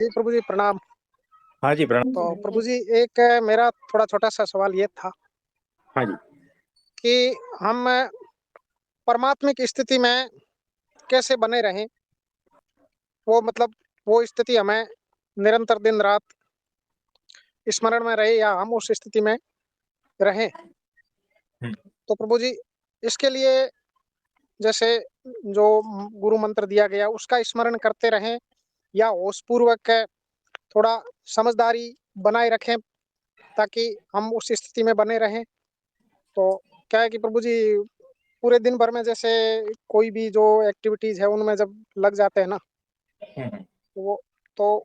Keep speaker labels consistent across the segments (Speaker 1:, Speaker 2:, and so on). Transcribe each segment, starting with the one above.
Speaker 1: जी, प्रभु जी प्रणाम।
Speaker 2: हाँ जी, प्रणाम।
Speaker 1: तो प्रभु जी एक मेरा थोड़ा छोटा-सा सवाल ये था
Speaker 2: हाँ जी।
Speaker 1: कि हम परमात्मिक स्थिति में कैसे बने रहें? वो मतलब वो स्थिति हमें निरंतर दिन-रात स्मरण में रहे या हम उस स्थिति में रहें।
Speaker 2: हुँ,
Speaker 1: तो प्रभु जी इसके लिए जैसे जो गुरु मंत्र दिया गया उसका स्मरण करते रहें या होशपूर्वक थोड़ा समझदारी बनाए रखें ताकि हम उस स्थिति में बने रहें? तो क्या है कि प्रभु जी पूरे दिन भर में जैसे कोई भी जो एक्टिविटीज़ है उनमें जब लग जाते हैं ना,
Speaker 2: हुँ, हुँ।
Speaker 1: तो वो तो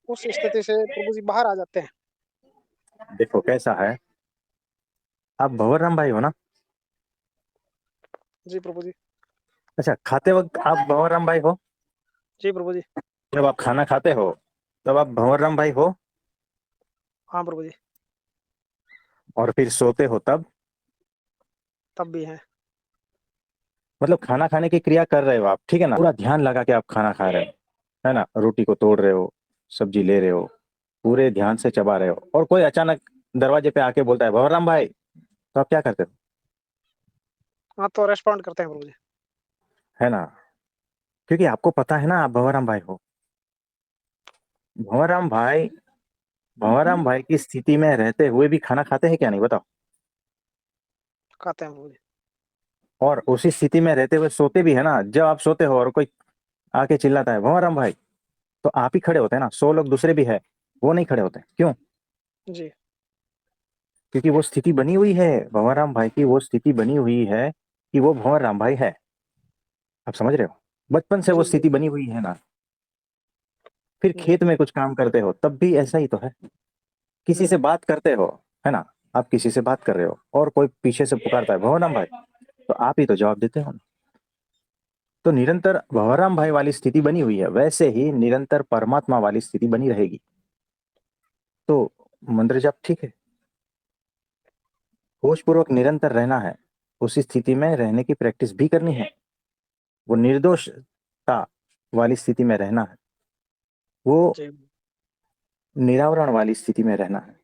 Speaker 1: उस स्थिति से प्रभु जी बाहर आ जाते हैं।
Speaker 2: देखो कैसा है, आप भंवर राम भाई हो ना?
Speaker 1: जी प्रभु जी।
Speaker 2: अच्छा, खाते वक़्त आप भंवर राम भाई हो?
Speaker 1: जी प्रभु जी।
Speaker 2: जब आप खाना खाते हो, तब आप भंवर राम भाई हो?
Speaker 1: हाँ प्रभु जी,
Speaker 2: और फिर सोते हो तब?
Speaker 1: तब भी हैं।
Speaker 2: मतलब खाना खाने की क्रिया कर रहे हो आप, ठीक है ना? पूरा ध्यान लगा के आप खाना खा रहे हो, है ना? रोटी को तोड़ रहे हो, सब्जी ले रहे हो, पूरे ध्यान से चबा रहे हो और कोई अचानक दरवाजे पे आके बोलता है, "भंवर राम भाई!" तो आप क्या करते हो?
Speaker 1: हाँ, तो रिस्पॉन्ड करते हैं प्रभु जी।
Speaker 2: है ना? क्योंकि आपको पता है ना आप भंवर राम भाई हो। भंवर राम भाई भंवर राम भाई की स्थिति में रहते हुए भी खाना खाते हैं क्या नहीं बताओ?
Speaker 1: खाते हैं प्रभु जी।
Speaker 2: और उसी स्थिति में रहते हुए सोते भी है ना, जब आप सोते हो और कोई आके चिल्लाता है भंवर राम भाई, तो आप ही खड़े होते हैं ना, 100 लोग दूसरे भी है, वो नहीं खड़े होते क्यों?
Speaker 1: जी,
Speaker 2: क्योंकि वो स्थिति बनी हुई है, भंवर राम भाई की वो स्थिति बनी हुई है कि वो भंवर राम भाई है। आप समझ रहे हो? बचपन से वो
Speaker 1: जी, जी।
Speaker 2: स्थिति बनी हुई है ना। फिर
Speaker 1: जी,
Speaker 2: खेत में कुछ काम करते हो तब भी ऐसा ही तो है। किसी
Speaker 1: हुँ,
Speaker 2: से बात करते हो, है ना? आप किसी से बात कर रहे हो और कोई पीछे से पुकारता है भंवर राम भाई, तो आप ही तो जवाब देते हो ना। तो निरंतर भंवरराम भाई वाली स्थिति बनी हुई है, वैसे ही निरंतर परमात्मा वाली स्थिति बनी रहेगी। तो मंत्र जाप ठीक है, होशपूर्वक निरंतर रहना है, उसी स्थिति में रहने की प्रैक्टिस भी करनी है। वो निर्दोषता वाली स्थिति में रहना है, वो
Speaker 1: जी,
Speaker 2: निरावरण वाली स्थिति में रहना है,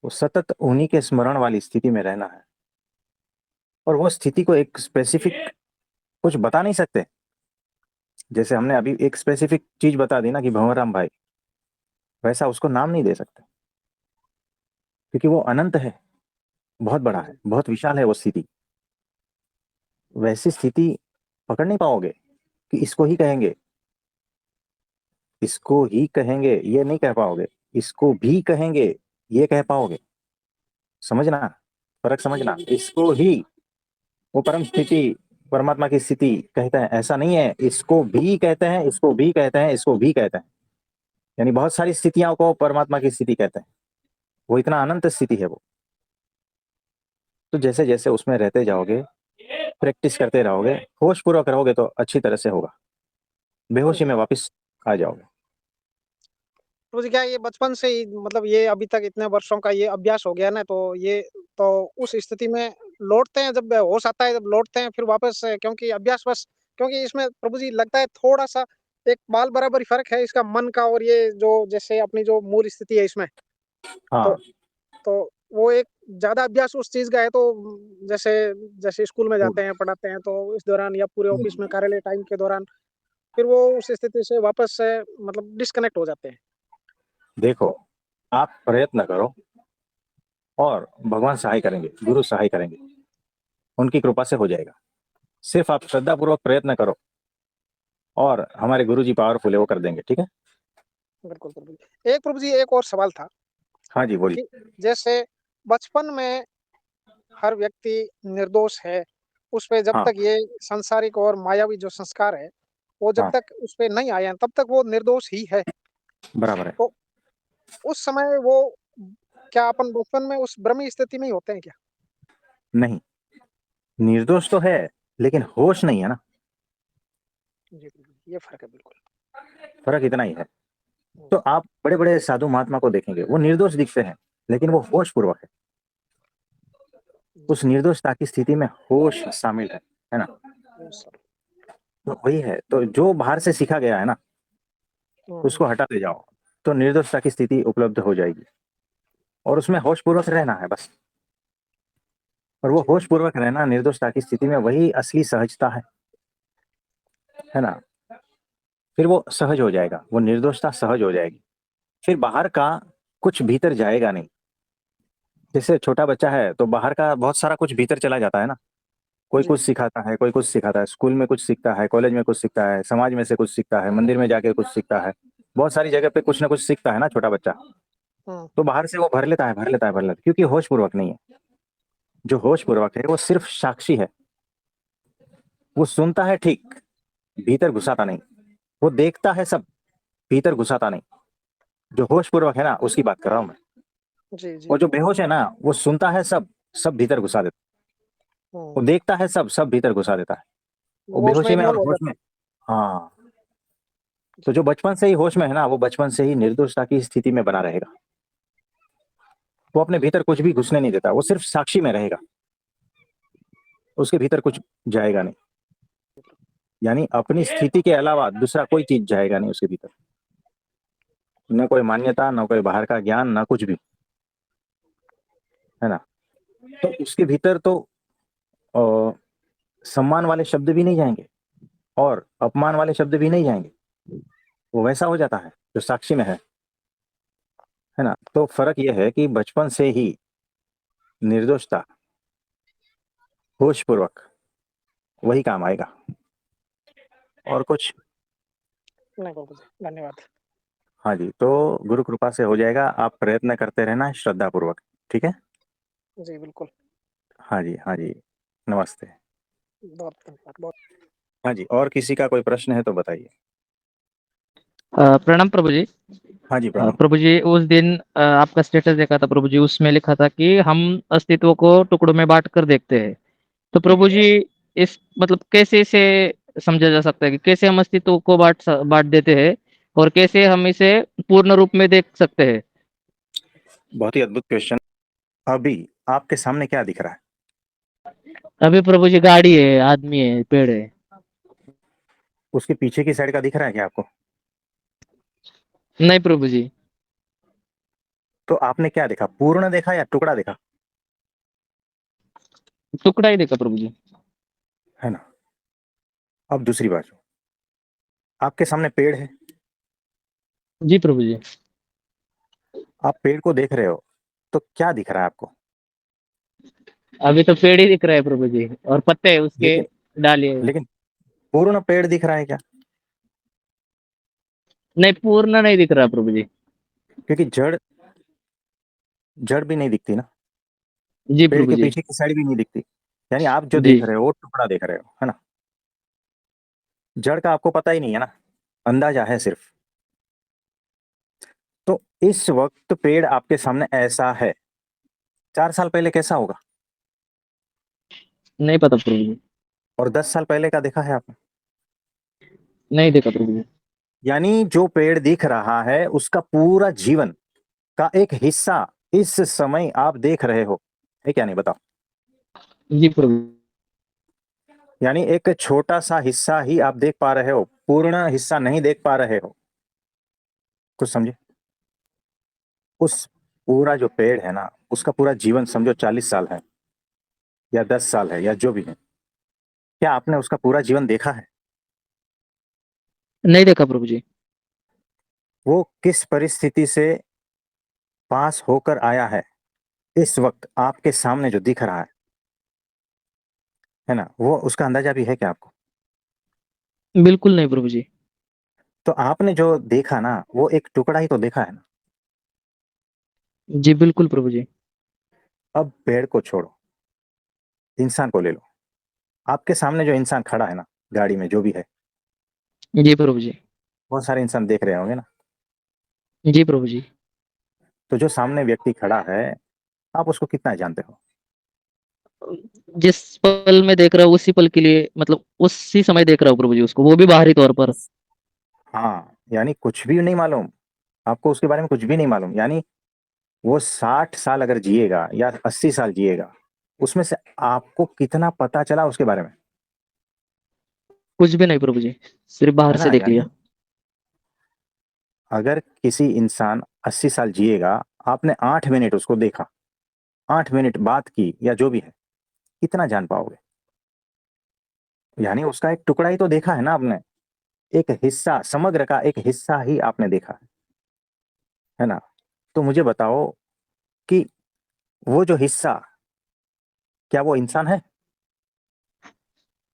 Speaker 2: वो सतत उन्हीं के स्मरण वाली स्थिति में रहना है। और वो स्थिति को एक स्पेसिफिक कुछ बता नहीं सकते। जैसे हमने अभी एक स्पेसिफिक चीज बता दी ना कि भंवरराम भाई, वैसा उसको नाम नहीं दे सकते क्योंकि वो अनंत है, बहुत बड़ा है,
Speaker 1: जी,
Speaker 2: बहुत विशाल है वो स्थिति। वैसी स्थिति पकड़ नहीं पाओगे कि इसको ही कहेंगे, इसको ही कहेंगे, ये नहीं कह पाओगे। इसको भी कहेंगे, ये कह पाओगे। समझना, फर्क समझना।
Speaker 1: जी,
Speaker 2: इसको ही वो परम स्थिति, परमात्मा की स्थिति कहते हैं, ऐसा नहीं है। इसको भी कहते हैं, इसको भी कहते हैं, इसको भी कहते हैं। यानी बहुत सारी स्थितियों को परमात्मा की स्थिति कहते हैं। वो इतना अनंत स्थिति है वो। तो जैसे जैसे उसमें रहते जाओगे, प्रैक्टिस करते रहोगे, होश पूर्वक रहोगे तो अच्छी तरह से होगा। बेहोशी में
Speaker 1: जी।
Speaker 2: वापस आ जाओगे।
Speaker 1: प्रभु जी क्या है ये बचपन से ही मतलब ये अभी तक इतने वर्षों का ये अभ्यास हो गया ना तो ये तो उस स्थिति में लौटते हैं जब होश आता है जब लौटते हैं फिर वापस क्योंकि अभ्यास क्योंकि इसमें प्रभु जी लगता है थोड़ा-सा एक बाल बराबर ही फ़र्क है इसका मन का और ये जो जैसे अपनी जो मूल स्थिति है इसमें। तो
Speaker 2: हाँ।
Speaker 1: तो वो एक ज़्यादा अभ्यास उस चीज़ का है तो जैसे जैसे स्कूल में जाते हैं, पढ़ाते हैं तो इस दौरान या पूरे ऑफ़िस में कार्यालय टाइम के दौरान फिर वो उस स्थिति से वापस से मतलब डिस्कनेक्ट हो जाते हैं।
Speaker 2: देखो,
Speaker 1: तो
Speaker 2: आप प्रयत्न करो और भगवान सहाय करेंगे, गुरु सहाय करेंगे। उनकी कृपा से हो जाएगा। सिर्फ आप श्रद्धापूर्वक प्रयत्न करो और हमारे गुरु जी पावरफुल है, वो कर देंगे, ठीक है?
Speaker 1: बिल्कुल, बिल्कुल। एक प्रभु जी एक और सवाल था
Speaker 2: हाँ जी, बोलिए।
Speaker 1: कि जैसे बचपन में हर व्यक्ति निर्दोष है, उस पे जब
Speaker 2: हाँ,
Speaker 1: तक ये सांसारिक और मायावी जो संस्कार है, वो जब
Speaker 2: हाँ,
Speaker 1: तक उस पे नहीं आए हैं, तब तक वो निर्दोष ही है।
Speaker 2: बराबर है।
Speaker 1: तो उस समय वो क्या अपन बचपन में उस ब्रह्मी स्थिति में ही होते हैं क्या?
Speaker 2: नहीं, निर्दोष तो है, लेकिन होश नहीं है ना,
Speaker 1: जी, बिल्कुल, ये फ़र्क है बिल्कुल।
Speaker 2: फ़र्क इतना ही है।
Speaker 1: हुँ,
Speaker 2: तो आप बड़े-बड़े साधु महात्मा को देखेंगे, वो निर्दोष दिखते हैं, लेकिन वो होशपूर्वक है।
Speaker 1: जी,
Speaker 2: उस निर्दोषता की स्थिति में होश शामिल है ना?
Speaker 1: वो सब
Speaker 2: तो वही है, तो जो बाहर से सीखा गया है ना, उसको हटाते जाओ, तो निर्दोषता की स्थिति उपलब्ध हो जाएगी। और उसमें होशपूर्वक रहना है बस। और वो
Speaker 1: जी,
Speaker 2: होशपूर्वक रहना निर्दोषता की स्थिति में, वही असली सहजता है ना। फिर वो सहज हो जाएगा, वो निर्दोषता सहज हो जाएगी। फिर बाहर का कुछ भीतर जाएगा नहीं। जैसे छोटा बच्चा है तो बाहर का बहुत सारा कुछ भीतर चला जाता है ना। कोई
Speaker 1: जी,
Speaker 2: कुछ सिखाता है, कोई कुछ सिखाता है, स्कूल में कुछ सीखता है, कॉलेज में कुछ सीखता है, समाज में से कुछ सीखता है, मंदिर में जाके कुछ सीखता है। बहुत सारी जगह पे कुछ ना कुछ सीखता है ना छोटा बच्चा।
Speaker 1: हुँ,
Speaker 2: तो बाहर से वो भर लेता है, भर लेता है, भर लेता है, क्योंकि होश पूर्वक नहीं है। जो होश पूर्वक है वो सिर्फ साक्षी है। वो सुनता है ठीक, भीतर घुसाता नहीं। वो देखता है सब, भीतर घुसाता नहीं। जो होश पूर्वक है ना, उसकी बात कर रहा हूं मैं।
Speaker 1: जी, जी,
Speaker 2: वो जो बेहोश है ना, वो सुनता है सब, सब भीतर घुसा देता है।
Speaker 1: हुँ,
Speaker 2: वो देखता है सब, सब भीतर घुसा देता है। वो
Speaker 1: वो उसमें
Speaker 2: बेहोशी में और
Speaker 1: इन्वॉल्व हो
Speaker 2: होश
Speaker 1: जाता
Speaker 2: में। हाँ।
Speaker 1: है।
Speaker 2: तो
Speaker 1: जी,
Speaker 2: जो बचपन से ही होश में है ना, वो बचपन से ही निर्दोषता की स्थिति में बना रहेगा। वो अपने भीतर कुछ भी घुसने नहीं देता, वो सिर्फ साक्षी में रहेगा। उसके भीतर कुछ जाएगा नहीं। यानी अपनी स्थिति के अलावा दूसरा कोई चीज जाएगा नहीं उसके भीतर। न कोई मान्यता, न कोई बाहर का ज्ञान, न कुछ भी, है ना। तो उसके भीतर तो अ, सम्मान वाले शब्द भी नहीं जाएंगे, और अपमान वाले शब्द भी नहीं जाएंगे। वो वैसा हो जाता है जो साक्षी में है ना। तो फर्क यह है कि बचपन से ही निर्दोषता, होशपूर्वक, वही काम आएगा। और कुछ?
Speaker 1: नहीं बाबू जी, धन्यवाद।
Speaker 2: हाँ जी, तो गुरु कृपा से हो जाएगा। आप प्रयत्न करते रहना श्रद्धा पूर्वक। ठीक है।
Speaker 1: जी, बिल्कुल,
Speaker 2: हाँ जी, हाँ जी। नमस्ते।
Speaker 1: बहुत धन्यवाद, बहुत
Speaker 2: हाँ जी, और किसी का कोई प्रश्न है तो बताइए।
Speaker 3: प्रणाम प्रभु जी।
Speaker 2: हाँ जी, प्रणाम।
Speaker 3: प्रभु जी, उस दिन आपका स्टेटस देखा था प्रभु जी, उसमें लिखा था कि हम अस्तित्व को टुकड़ों में बांट कर देखते हैं। तो प्रभु जी, इस मतलब कैसे इसे समझा जा सकता है कि कैसे हम अस्तित्व को बांट देते हैं और कैसे हम इसे पूर्ण रूप में देख सकते हैं?
Speaker 2: बहुत ही अद्भुत क्वेश्चन। अभी आपके सामने क्या दिख रहा है?
Speaker 3: अभी प्रभु जी गाड़ी है, आदमी है, पेड़ है।
Speaker 2: उसके पीछे की साइड का दिख रहा है क्या आपको?
Speaker 3: नहीं प्रभु जी।
Speaker 2: तो आपने क्या देखा, पूर्ण देखा या टुकड़ा देखा?
Speaker 3: टुकड़ा ही देखा प्रभु जी।
Speaker 2: है ना। अब दूसरी बात, आपके सामने पेड़ है।
Speaker 3: जी प्रभु जी।
Speaker 2: आप पेड़ को देख रहे हो, तो क्या दिख रहा है आपको?
Speaker 3: अभी तो पेड़ ही दिख रहा है प्रभु जी, और पत्ते हैं उसके,
Speaker 2: लेकिन
Speaker 3: डालिए।
Speaker 2: लेकिन पूर्ण पेड़ दिख रहा है क्या?
Speaker 3: नहीं, पूर्ण नहीं दिख रहा प्रभु जी।
Speaker 2: क्योंकि जड़, जड़ भी नहीं दिखती ना।
Speaker 3: जी
Speaker 2: पेड़
Speaker 3: प्रभु
Speaker 2: के
Speaker 3: जी।
Speaker 2: पीछे की साइड भी नहीं दिखती। यानी आप जो
Speaker 3: जी।
Speaker 2: देख रहे हो वो टुकड़ा देख रहे हो, है ना। जड़ का आपको पता ही नहीं है ना, अंदाजा है सिर्फ। तो इस वक्त पेड़ आपके सामने ऐसा है, 4 साल पहले कैसा होगा?
Speaker 3: नहीं पता प्रभु जी।
Speaker 2: और 10 साल पहले का देखा है आपने?
Speaker 3: नहीं देखा प्रभु जी।
Speaker 2: यानी जो पेड़ दिख रहा है उसका पूरा जीवन का एक हिस्सा इस समय आप देख रहे हो, है क्या नहीं बताओ?
Speaker 3: जी प्रभु।
Speaker 2: यानी एक छोटा सा हिस्सा ही आप देख पा रहे हो, पूर्ण हिस्सा नहीं देख पा रहे हो। कुछ समझे? उस पूरा जो पेड़ है ना, उसका पूरा जीवन समझो 40 साल है, या 10 साल है, या जो भी है। क्या आपने उसका पूरा जीवन देखा है?
Speaker 3: नहीं देखा प्रभु जी।
Speaker 2: वो किस परिस्थिति से पास होकर आया है, इस वक्त आपके सामने जो दिख रहा है ना, वो उसका अंदाजा भी है क्या आपको?
Speaker 3: बिल्कुल नहीं प्रभु जी।
Speaker 2: तो आपने जो देखा ना, वो एक टुकड़ा ही तो देखा है ना।
Speaker 3: जी बिल्कुल प्रभु जी।
Speaker 2: अब पेड़ को छोड़ो, इंसान को ले लो। आपके सामने जो इंसान खड़ा है ना, गाड़ी में जो भी है,
Speaker 3: जी प्रभु जी।
Speaker 2: बहुत सारे इंसान देख रहे होंगे ना।
Speaker 3: जी प्रभु जी।
Speaker 2: तो जो सामने व्यक्ति खड़ा है, आप उसको कितना जानते हो?
Speaker 3: जिस पल में देख रहा हूँ उसी पल के लिए, मतलब उसी समय देख रहा हूँ प्रभु जी उसको, वो भी बाहरी तौर पर।
Speaker 2: हाँ, यानी कुछ भी नहीं मालूम आपको उसके बारे में, कुछ भी नहीं मालूम। यानी वो 60 साल अगर जिएगा या 80 साल जिएगा, उसमें से आपको कितना पता चला उसके बारे में?
Speaker 3: कुछ भी नहीं प्रभु जी, सिर्फ बाहर
Speaker 2: है
Speaker 3: से
Speaker 2: ना।
Speaker 3: देख
Speaker 2: यानी
Speaker 3: लिया।
Speaker 2: अगर किसी इंसान 80 साल जिएगा, आपने 8 मिनट उसको देखा, 8 मिनट बात की या जो भी है, कितना जान पाओगे? यानी उसका एक टुकड़ा ही तो देखा है ना आपने, एक हिस्सा, समग्र का एक हिस्सा ही आपने देखा है ना? तो मुझे बताओ कि वो जो हिस्सा, क्या वो इंसान है?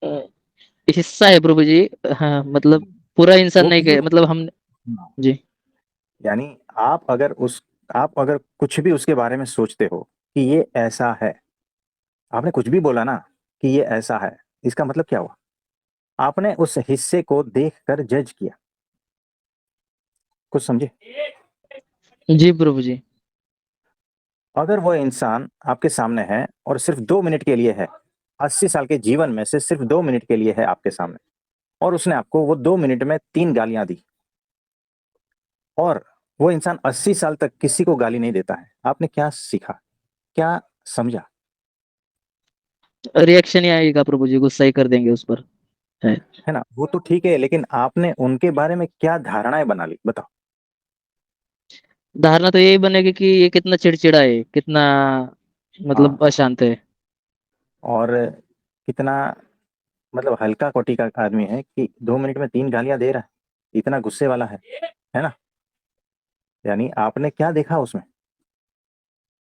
Speaker 3: अ, हिस्सा है प्रभु जी। हाँ, मतलब पूरा इंसान
Speaker 2: वो
Speaker 3: नहीं
Speaker 2: किसी
Speaker 3: कहे,
Speaker 2: को,
Speaker 3: मतलब हम।
Speaker 2: हाँ,
Speaker 3: जी।
Speaker 2: यानी आप अगर कुछ भी उसके बारे में सोचते हो कि ये ऐसा है, आपने कुछ भी बोला ना कि ये ऐसा है, इसका मतलब क्या हुआ? आपने उस हिस्से को देखकर जज किया। कुछ समझे?
Speaker 3: जी प्रभु जी।
Speaker 2: अगर वो इंसान आपके सामने है और सिर्फ 2 मिनट के लिए है, 80 साल के जीवन में से सिर्फ 2 मिनट के लिए है आपके सामने, और उसने आपको वो 2 मिनट में 3 गालियां दी, और वो इंसान 80 साल तक किसी को गाली नहीं देता है, आपने क्या सीखा, क्या समझा?
Speaker 3: रिएक्शन ही आएगा प्रभु जी, गुस्सा ही कर देंगे उस पर। है।
Speaker 2: है ना? वो तो ठीक है, लेकिन आपने उनके बारे में क्या धारणाएं बना ली, बताओ।
Speaker 3: धारणा तो यही बनेगी कि ये कितना चिड़चिड़ा है, कितना मतलब
Speaker 2: हाँ,
Speaker 3: अशांत है।
Speaker 2: और कितना मतलब हल्का कोटि का आदमी है कि 2 मिनट में 3 गालियां दे रहा है, इतना गुस्से वाला है ना? यानी आपने क्या देखा उसमें?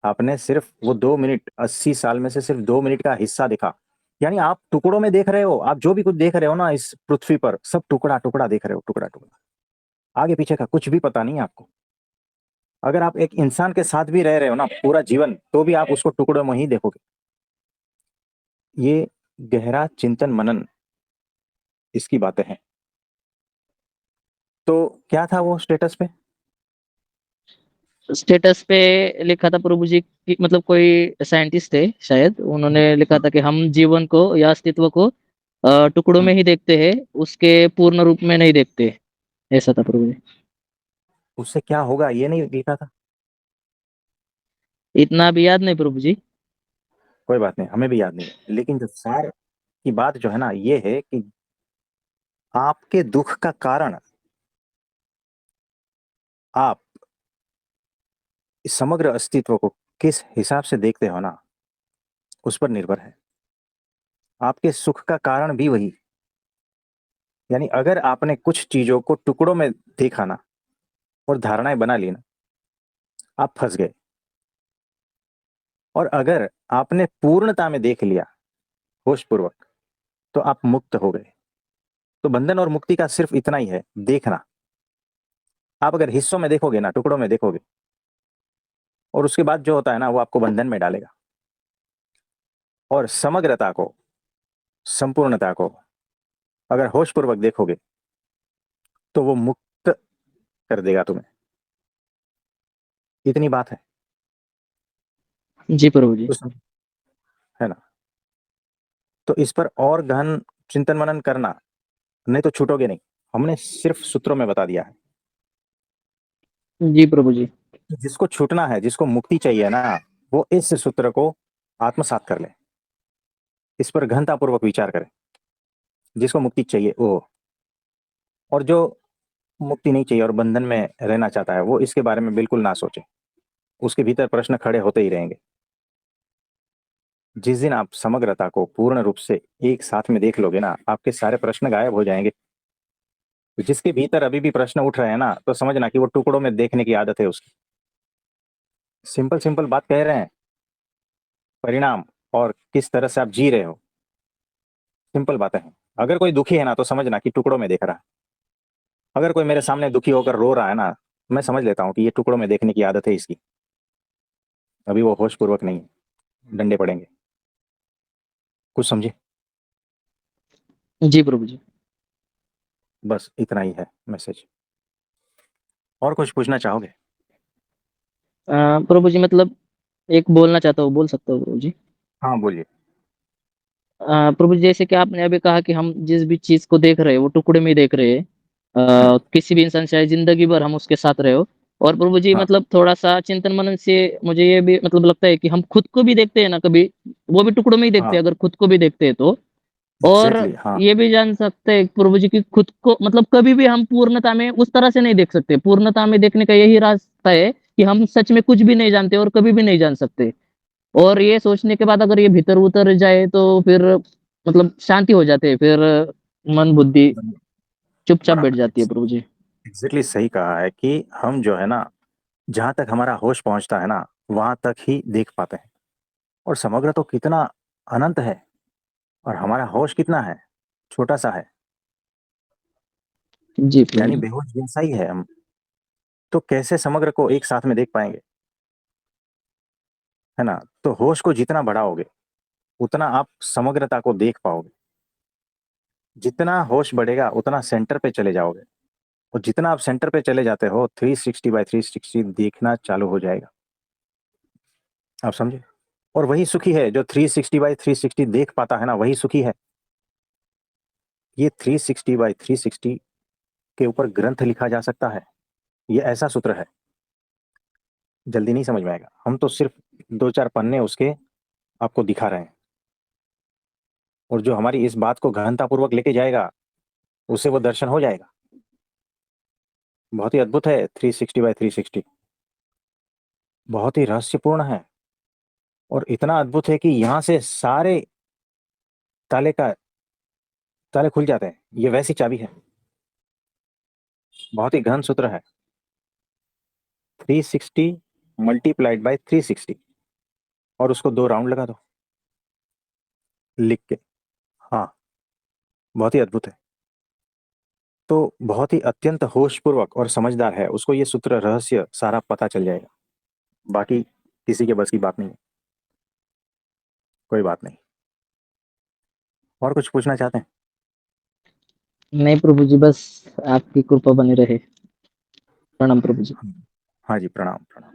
Speaker 2: आपने सिर्फ वो 2 मिनट, 80 साल में से सिर्फ 2 मिनट का हिस्सा देखा। यानी आप टुकड़ों में देख रहे हो, आप जो भी कुछ देख रहे हो ना इस पृथ्वी पर, सब टुकड़ा टुकड़ा देख रहे हो, टुकड़ा टुकड़ा, आगे पीछे का कुछ भी पता नहीं है आपको। अगर आप एक इंसान के साथ भी रह रहे हो ना पूरा जीवन, तो भी आप उसको टुकड़ों में ही देखोगे। ये गहरा चिंतन मनन, इसकी बातें हैं। तो क्या था वो स्टेटस पे?
Speaker 3: स्टेटस पे लिखा था प्रभु जी कि मतलब कोई साइंटिस्ट थे शायद, उन्होंने लिखा
Speaker 2: हम्म,
Speaker 3: था कि हम जीवन को या अस्तित्व को टुकड़ों में
Speaker 2: हम्म।
Speaker 3: ही देखते हैं, उसके पूर्ण रूप में नहीं देखते। ऐसा था प्रभु जी।
Speaker 2: उससे क्या होगा ये नहीं लिखा था?
Speaker 3: इतना भी याद नहीं प्रभु जी।
Speaker 2: कोई बात नहीं, हमें भी याद नहीं है, लेकिन जो सार की बात जो है ना, ये है कि आपके दुख का कारण आप इस समग्र अस्तित्व को किस हिसाब से देखते हो ना, उस पर निर्भर है। आपके सुख का कारण भी वही। यानी अगर आपने कुछ चीजों को टुकड़ों में देखा ना और धारणाएं बना ली ना, आप फंस गए। और अगर आपने पूर्णता में देख लिया, होशपूर्वक, तो आप मुक्त हो गए। तो बंधन और मुक्ति का सिर्फ इतना ही है, देखना। आप अगर हिस्सों में देखोगे ना, टुकड़ों में देखोगे, और उसके बाद जो होता है ना, वो आपको बंधन में डालेगा। और समग्रता को, संपूर्णता को अगर होशपूर्वक देखोगे, तो वो मुक्त कर देगा तुम्हें। इतनी बात है।
Speaker 3: जी प्रभु जी।
Speaker 2: तो है ना? तो इस पर और गहन चिंतन मनन करना, नहीं तो छूटोगे नहीं। हमने सिर्फ सूत्रों में बता दिया है।
Speaker 3: जी प्रभु जी।
Speaker 2: जिसको छूटना है, जिसको मुक्ति चाहिए ना, वो इस सूत्र को आत्मसात कर ले, इस पर गहनतापूर्वक विचार करे। जिसको मुक्ति चाहिए वो, और जो मुक्ति नहीं चाहिए और बंधन में रहना चाहता है, वो इसके बारे में बिल्कुल ना सोचे। उसके भीतर प्रश्न खड़े होते ही रहेंगे। जिस दिन आप समग्रता को पूर्ण रूप से एक साथ में देख लोगे ना, आपके सारे प्रश्न गायब हो जाएंगे। तो जिसके भीतर अभी भी प्रश्न उठ रहे हैं ना, तो समझना कि वो टुकड़ों में देखने की आदत है उसकी। सिंपल सिंपल बात कह रहे हैं, परिणाम और किस तरह से आप जी रहे हो, सिंपल बातें हैं। अगर कोई दुखी है ना, तो समझना कि टुकड़ों में देख रहा है। अगर कोई मेरे सामने दुखी होकर रो रहा है ना, मैं समझ लेता हूँ कि ये टुकड़ों में देखने की आदत है इसकी, अभी वो होश पूर्वक नहीं है। डंडे पड़ेंगे। कुछ समझे?
Speaker 3: जी प्रभु जी।
Speaker 2: बस इतना ही है मैसेज। और कुछ पूछना चाहोगे?
Speaker 3: प्रभु जी मतलब एक बोलना चाहता हूँ, बोल सकता हूँ प्रभु जी?
Speaker 2: हाँ, बोलिए।
Speaker 3: प्रभु जी, जैसे कि आपने अभी कहा कि हम जिस भी चीज को देख रहे हैं वो टुकड़े में ही देख रहे हैं।
Speaker 2: हम्म,
Speaker 3: किसी भी इंसान चाहे जिंदगी भर हम उसके साथ रहे हो। और प्रभु जी
Speaker 2: हाँ,
Speaker 3: मतलब थोड़ा सा चिंतन मनन से मुझे ये भी मतलब लगता है कि हम खुद को भी देखते हैं ना कभी, वो भी टुकड़ों में ही देखते
Speaker 2: हाँ,
Speaker 3: हैं अगर खुद को भी देखते हैं तो। और
Speaker 2: एग्जैक्टली, हाँ।
Speaker 3: ये भी जान सकते हैं प्रभु जी कि खुद को मतलब कभी भी हम पूर्णता में उस तरह से नहीं देख सकते। पूर्णता में देखने का यही रास्ता है कि हम सच में कुछ भी नहीं जानते और कभी भी नहीं जान सकते। और ये सोचने के बाद अगर ये भीतर उतर जाए तो फिर मतलब शांति हो जाती है, फिर मन बुद्धि चुपचाप बैठ
Speaker 2: बराबर,
Speaker 3: जाती है प्रभु जी।
Speaker 2: एग्जैक्टली सही कहा है कि हम जो है ना, जहां तक हमारा होश पहुंचता है ना, वहां तक ही देख पाते हैं। और समग्र तो कितना अनंत है, और हमारा होश कितना है, छोटा सा है।
Speaker 3: जी प्रभु
Speaker 2: यानी
Speaker 3: जी।
Speaker 2: बेहोश जैसा ही है हम। तो कैसे समग्र को एक साथ में देख पाएंगे, है ना? तो होश को जितना बढ़ाओगे, उतना आप समग्रता को देख पाओगे। जितना होश बढ़ेगा उतना सेंटर पे चले जाओगे, और जितना आप सेंटर पे चले जाते हो, 360/360 देखना चालू हो जाएगा। आप समझे? और वही सुखी है जो 360/360 देख पाता है ना, वही सुखी है। ये 360/360 के ऊपर ग्रंथ लिखा जा सकता है। ये ऐसा सूत्र है, जल्दी नहीं समझ में आएगा। हम तो सिर्फ 2-4 पन्ने उसके आपको दिखा रहे हैं। और जो हमारी इस बात को गहनतापूर्वक लेके जाएगा, उसे वो दर्शन हो जाएगा। बहुत ही अद्भुत है 360/360। बहुत ही रहस्यपूर्ण है। और इतना अद्भुत है कि यहाँ से सारे ताले का ताले खुल जाते हैं। ये वैसी चाबी है। बहुत ही गहन सूत्र है। 360 × 360 और उसको 2 राउंड लगा दो लिख के। हाँ, बहुत ही अद्भुत है। तो बहुत ही अत्यंत होशपूर्वक और समझदार है, उसको ये सूत्र रहस्य सारा पता चल जाएगा। बाकी किसी के बस की बात नहीं है। कोई बात नहीं। और कुछ पूछना चाहते हैं?
Speaker 3: नहीं प्रभु जी, बस आपकी कृपा बनी रहे। प्रणाम प्रभु जी।
Speaker 2: हाँ जी, प्रणाम प्रणाम।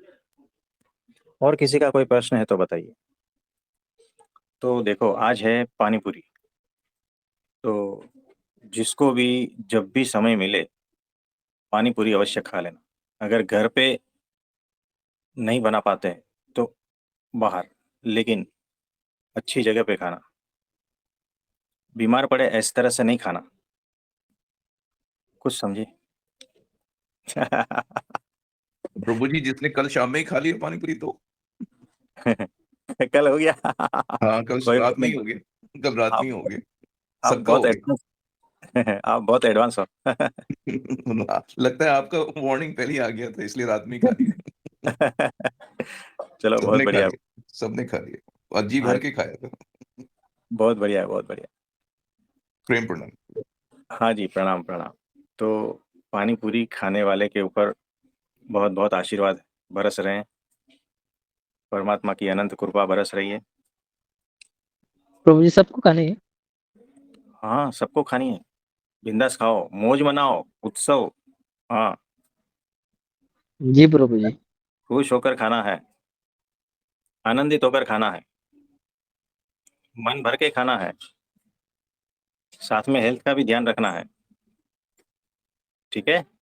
Speaker 2: और किसी का कोई प्रश्न है तो बताइए। तो देखो, आज है पानीपुरी। तो जिसको भी जब भी समय मिले, पानीपुरी अवश्य खा लेना। अगर घर पे नहीं बना पाते हैं तो बाहर, लेकिन अच्छी जगह पे खाना। बीमार पड़े इस तरह से नहीं खाना। कुछ समझे?
Speaker 4: प्रभु जी, जिसने कल शाम में ही खा लिया पानी पूरी तो
Speaker 2: कल हो गया।
Speaker 4: हाँ, कल
Speaker 2: कोई बात
Speaker 4: रात में ही
Speaker 2: नहीं।
Speaker 4: हो गया। कल रात में
Speaker 2: आप
Speaker 4: ही हो गया।
Speaker 2: आप
Speaker 4: सबका
Speaker 2: बहुत
Speaker 4: हो गया।
Speaker 2: एडवांस। आप बहुत एडवांस हो।
Speaker 4: लगता है आपका वार्निंग पहले ही आ गया था, इसलिए रात में ही खा लिया।
Speaker 2: चलो, बहुत
Speaker 4: सबने खा
Speaker 2: बढ़िया।
Speaker 4: लिया, सबने खा लिया और जी
Speaker 2: हाँ
Speaker 4: भर के
Speaker 2: जी,
Speaker 4: खाया था।
Speaker 2: बहुत बढ़िया है, बहुत बढ़िया।
Speaker 4: प्रेम प्रणाम।
Speaker 2: हाँ जी, प्रणाम प्रणाम। तो पानी पूरी खाने वाले के ऊपर बहुत बहुत आशीर्वाद बरस रहे हैं। परमात्मा की अनंत कृपा बरस रही है।
Speaker 3: प्रभु जी सबको खाने हैं।
Speaker 2: हाँ, सबको खानी है। बिंदास खाओ, मौज मनाओ, उत्सव। हाँ,
Speaker 3: जी प्रभु जी।
Speaker 2: खुश होकर खाना है, आनंदित होकर खाना है, मन भर के खाना है। साथ में हेल्थ का भी ध्यान रखना है। ठीक है?